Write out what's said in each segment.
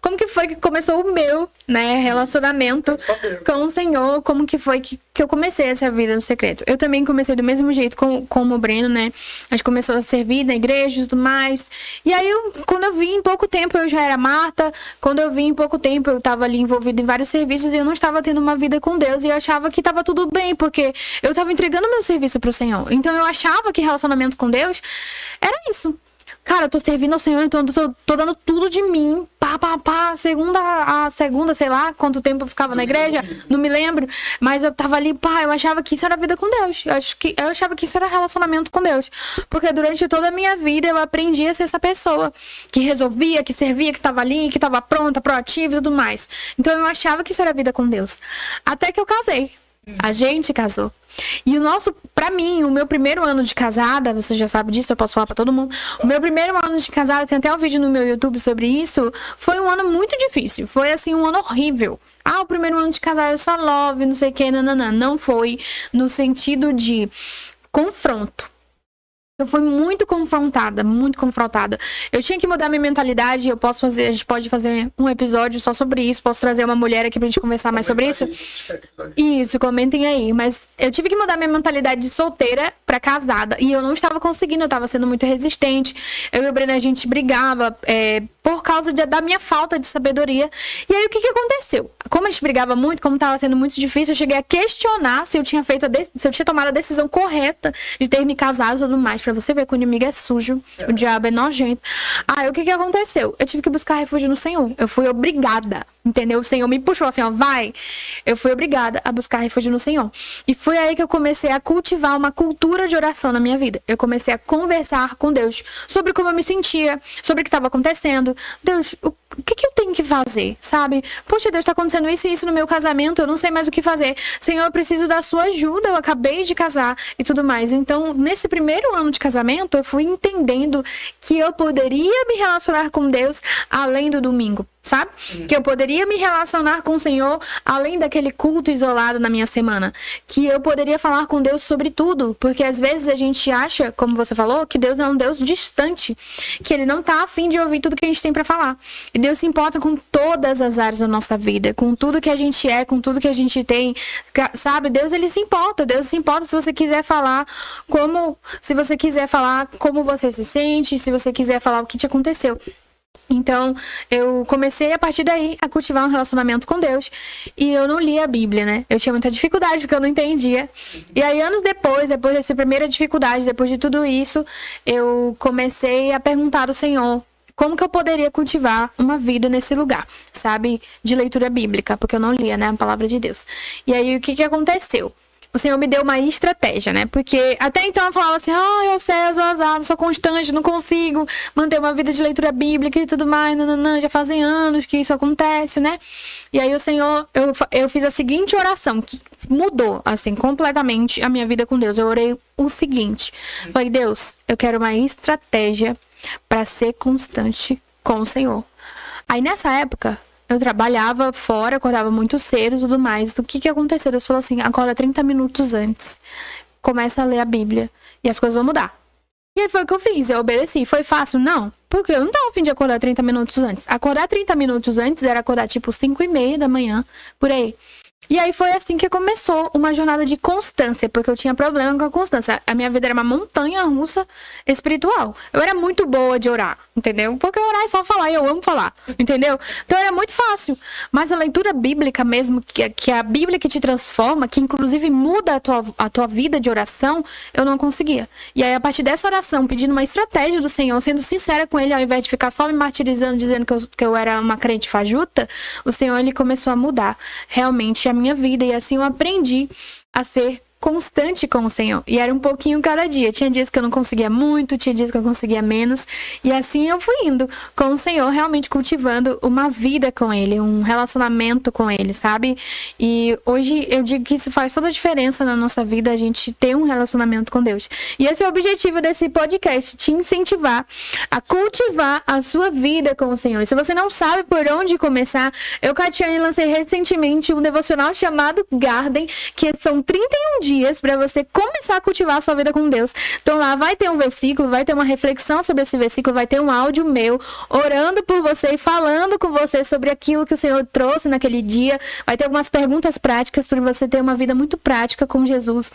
como que foi que começou o meu, né, relacionamento com o Senhor, como que foi que eu comecei essa vida no secreto. Eu também comecei do mesmo jeito como o Breno, né, a gente começou a servir na igreja e tudo mais, e aí quando eu vi em pouco tempo eu já era Marta, quando eu vi em pouco tempo eu tava ali envolvida em vários serviços e eu não estava tendo uma vida com Deus, e eu achava que tava tudo bem, porque eu tava entregando meu serviço pro Senhor, então eu achava que relacionamento com Deus era isso. Cara, eu tô servindo ao Senhor, então eu tô dando tudo de mim. Segunda, sei lá quanto tempo eu ficava na igreja, não me lembro. Mas eu tava ali, eu achava que isso era vida com Deus. Eu achava que isso era relacionamento com Deus. Porque durante toda a minha vida eu aprendi a ser essa pessoa que resolvia, que servia, que tava ali, que tava pronta, proativa e tudo mais. Então eu achava que isso era vida com Deus. Até que eu casei. A gente casou. E pra mim, o meu primeiro ano de casada, você já sabe disso, eu posso falar pra todo mundo. O meu primeiro ano de casada, tem até um vídeo no meu YouTube sobre isso, foi um ano muito difícil. Foi, assim, um ano horrível. O primeiro ano de casada era só love, não sei o que, nananã. Não foi no sentido de confronto. Eu fui muito confrontada, muito confrontada. Eu tinha que mudar minha mentalidade, a gente pode fazer um episódio só sobre isso, posso trazer uma mulher aqui pra gente conversar mais sobre isso. Isso, comentem aí. Mas eu tive que mudar minha mentalidade de solteira pra casada, e eu não estava conseguindo, eu estava sendo muito resistente. Eu e o Breno, a gente brigava por causa da minha falta de sabedoria. E aí, o que aconteceu? Como a gente brigava muito, como estava sendo muito difícil, eu cheguei a questionar se eu tinha tomado a decisão correta de ter me casado e tudo mais. Pra você ver que o inimigo é sujo, o diabo é nojento. Aí o que aconteceu? Eu tive que buscar refúgio no Senhor. Eu fui obrigada, entendeu? O Senhor me puxou assim, vai. Eu fui obrigada a buscar refúgio no Senhor. E foi aí que eu comecei a cultivar uma cultura de oração na minha vida. Eu comecei a conversar com Deus sobre como eu me sentia, sobre o que estava acontecendo. Deus, o que eu tenho que fazer, sabe? Poxa, Deus, tá acontecendo isso e isso no meu casamento, eu não sei mais o que fazer. Senhor, eu preciso da sua ajuda, eu acabei de casar e tudo mais. Então, nesse primeiro ano de casamento, eu fui entendendo que eu poderia me relacionar com Deus além do domingo, sabe? Que eu poderia me relacionar com o Senhor além daquele culto isolado na minha semana. Que eu poderia falar com Deus sobre tudo, porque às vezes a gente acha, como você falou, que Deus é um Deus distante, que Ele não tá afim de ouvir tudo que a gente tem pra falar. E Deus se importa com todas as áreas da nossa vida, com tudo que a gente é, com tudo que a gente tem, sabe? Deus, Ele se importa. Deus se importa se você quiser falar como você se sente, se você quiser falar o que te aconteceu. Então, eu comecei a partir daí a cultivar um relacionamento com Deus. E eu não lia a Bíblia, né? Eu tinha muita dificuldade porque eu não entendia. E aí, anos depois dessa primeira dificuldade, depois de tudo isso, eu comecei a perguntar ao Senhor como que eu poderia cultivar uma vida nesse lugar, sabe? De leitura bíblica, porque eu não lia, né? A palavra de Deus. E aí, o que aconteceu? O Senhor me deu uma estratégia, né? Porque até então eu falava assim, eu sou constante, não consigo manter uma vida de leitura bíblica e tudo mais, já fazem anos que isso acontece, né? E aí o Senhor, eu fiz a seguinte oração, que mudou, assim, completamente a minha vida com Deus. Eu orei o seguinte, falei, Deus, eu quero uma estratégia para ser constante com o Senhor. Aí nessa época, eu trabalhava fora, acordava muito cedo e tudo mais. O que aconteceu? Deus falou assim, acorda 30 minutos antes. Começa a ler a Bíblia. E as coisas vão mudar. E aí foi o que eu fiz, eu obedeci. Foi fácil? Não. Porque eu não tava a fim de acordar 30 minutos antes. Acordar 30 minutos antes era acordar tipo 5:30 da manhã, por aí. E aí foi assim que começou uma jornada de constância, porque eu tinha problema com a constância. A minha vida era uma montanha russa espiritual. Eu era muito boa de orar, entendeu? Porque orar é só falar e eu amo falar, entendeu? Então era muito fácil. Mas a leitura bíblica mesmo, que é a Bíblia que te transforma, que inclusive muda a tua vida de oração, eu não conseguia. E aí a partir dessa oração, pedindo uma estratégia do Senhor, sendo sincera com Ele, ao invés de ficar só me martirizando, dizendo que eu era uma crente fajuta, o Senhor, Ele começou a mudar realmente a minha vida, e assim eu aprendi a ser constante com o Senhor, e era um pouquinho cada dia. Tinha dias que eu não conseguia muito, tinha dias que eu conseguia menos, e assim eu fui indo com o Senhor, realmente cultivando uma vida com Ele, um relacionamento com Ele, sabe? E hoje eu digo que isso faz toda a diferença na nossa vida, a gente ter um relacionamento com Deus. E esse é o objetivo desse podcast, te incentivar a cultivar a sua vida com o Senhor. E se você não sabe por onde começar, eu, Catiane, lancei recentemente um devocional chamado Garden, que são 31 dias dias para você começar a cultivar a sua vida com Deus. Então lá vai ter um versículo, vai ter uma reflexão sobre esse versículo, vai ter um áudio meu orando por você e falando com você sobre aquilo que o Senhor trouxe naquele dia. Vai ter algumas perguntas práticas para você ter uma vida muito prática com Jesus,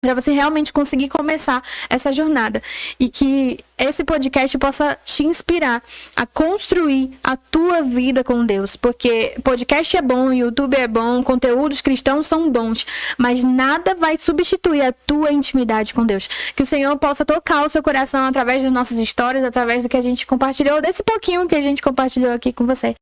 para você realmente conseguir começar essa jornada. E que esse podcast possa te inspirar a construir a tua vida com Deus. Porque podcast é bom, YouTube é bom, conteúdos cristãos são bons, mas nada vai substituir a tua intimidade com Deus. Que o Senhor possa tocar o seu coração através das nossas histórias, através do que a gente compartilhou, desse pouquinho que a gente compartilhou aqui com você.